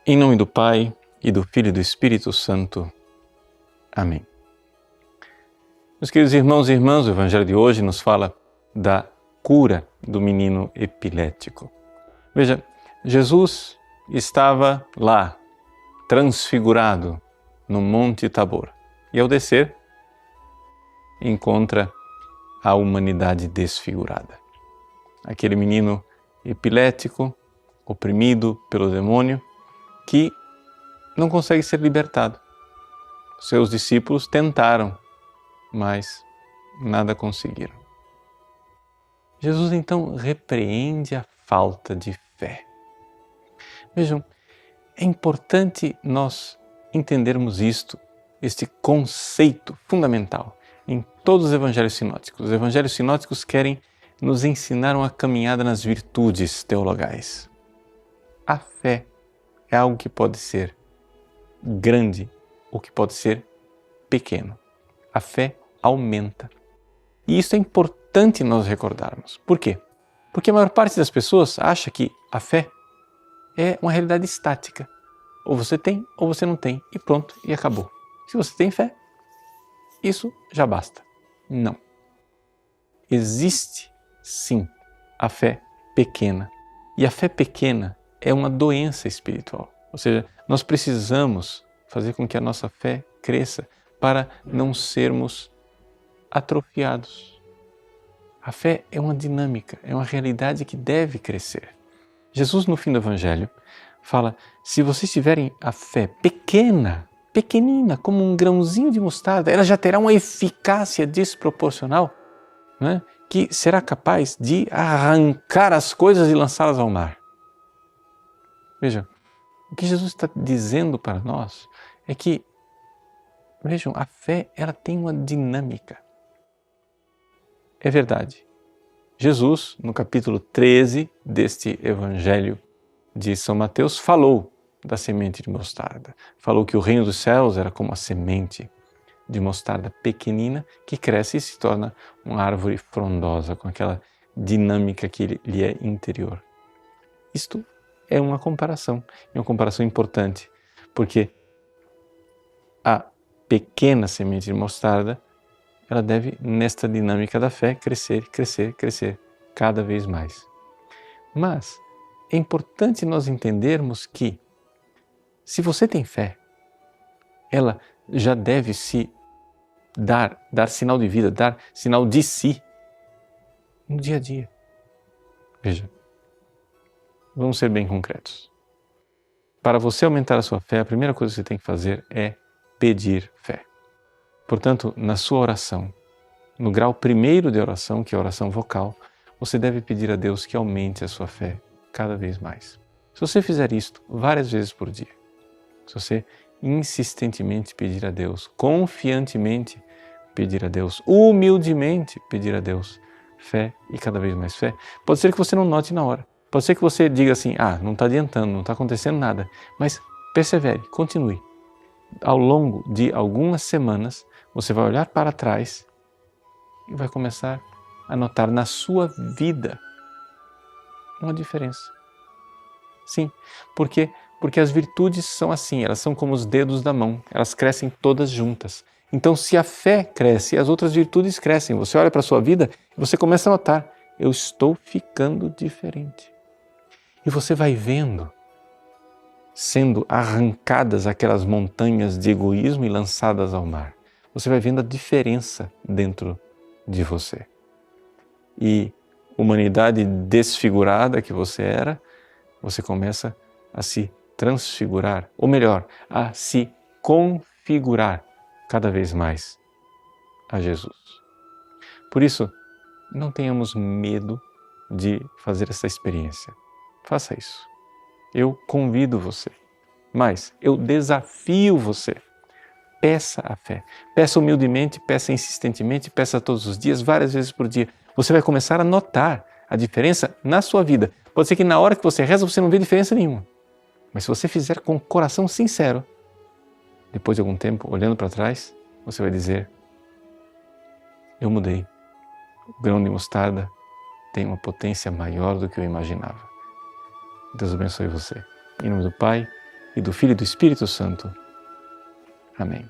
Em nome do Pai, e do Filho e do Espírito Santo. Amém. Meus queridos irmãos e irmãs, o Evangelho de hoje nos fala da cura do menino epilético. Veja, Jesus estava lá, transfigurado, no Monte Tabor. E ao descer, encontra a humanidade desfigurada. Aquele menino epilético, oprimido pelo demônio, que não consegue ser libertado. Seus discípulos tentaram, mas nada conseguiram. Jesus então repreende a falta de fé. Vejam, é importante nós entendermos este conceito fundamental em todos os evangelhos sinóticos. Os evangelhos sinóticos querem nos ensinar uma caminhada nas virtudes teologais. A fé é algo que pode ser grande ou que pode ser pequeno. A fé aumenta. E isso é importante nós recordarmos. Por quê? Porque a maior parte das pessoas acha que a fé é uma realidade estática. Ou você tem ou você não tem e pronto, e acabou. Se você tem fé, isso já basta. Não. Existe, sim, a fé pequena. E a fé pequena é uma doença espiritual. Ou seja, nós precisamos fazer com que a nossa fé cresça para não sermos atrofiados. A fé é uma dinâmica, é uma realidade que deve crescer. Jesus, no fim do Evangelho, fala, se vocês tiverem a fé pequena, pequenina, como um grãozinho de mostarda, ela já terá uma eficácia desproporcional, né, que será capaz de arrancar as coisas e lançá-las ao mar. Veja, o que Jesus está dizendo para nós é que, vejam, a fé ela tem uma dinâmica. É verdade. Jesus, no capítulo 13 deste Evangelho de São Mateus, falou da semente de mostarda. Falou que o reino dos céus era como a semente de mostarda pequenina que cresce e se torna uma árvore frondosa, com aquela dinâmica que lhe é interior. Isto é uma comparação importante, porque a pequena semente de mostarda, ela deve, nesta dinâmica da fé, crescer, crescer, crescer, cada vez mais. Mas é importante nós entendermos que, se você tem fé, ela já deve se dar sinal de vida, dar sinal de si, no dia a dia. Veja, vamos ser bem concretos. Para você aumentar a sua fé, a primeira coisa que você tem que fazer é pedir fé. Portanto, na sua oração, no grau primeiro de oração, que é a oração vocal, você deve pedir a Deus que aumente a sua fé cada vez mais. Se você fizer isto várias vezes por dia, se você insistentemente pedir a Deus, confiantemente pedir a Deus, humildemente pedir a Deus fé e cada vez mais fé, pode ser que você não note na hora. Pode ser que você diga assim, não está adiantando, não está acontecendo nada, mas persevere, continue. Ao longo de algumas semanas, você vai olhar para trás e vai começar a notar na sua vida uma diferença. Sim, porque as virtudes são assim, elas são como os dedos da mão, elas crescem todas juntas. Então, se a fé cresce, as outras virtudes crescem. Você olha para a sua vida e você começa a notar, eu estou ficando diferente. E você vai vendo sendo arrancadas aquelas montanhas de egoísmo e lançadas ao mar. Você vai vendo a diferença dentro de você. E humanidade desfigurada que você era, você começa a se transfigurar, ou melhor, a se configurar cada vez mais a Jesus. Por isso, não tenhamos medo de fazer essa experiência. Faça isso. Eu convido você, mas eu desafio você. Peça a fé. Peça humildemente, peça insistentemente, peça todos os dias, várias vezes por dia. Você vai começar a notar a diferença na sua vida. Pode ser que na hora que você reza você não vê diferença nenhuma. Mas se você fizer com o coração sincero, depois de algum tempo, olhando para trás, você vai dizer, eu mudei. O grão de mostarda tem uma potência maior do que eu imaginava. Deus abençoe você. Em nome do Pai, e do Filho e do Espírito Santo. Amém.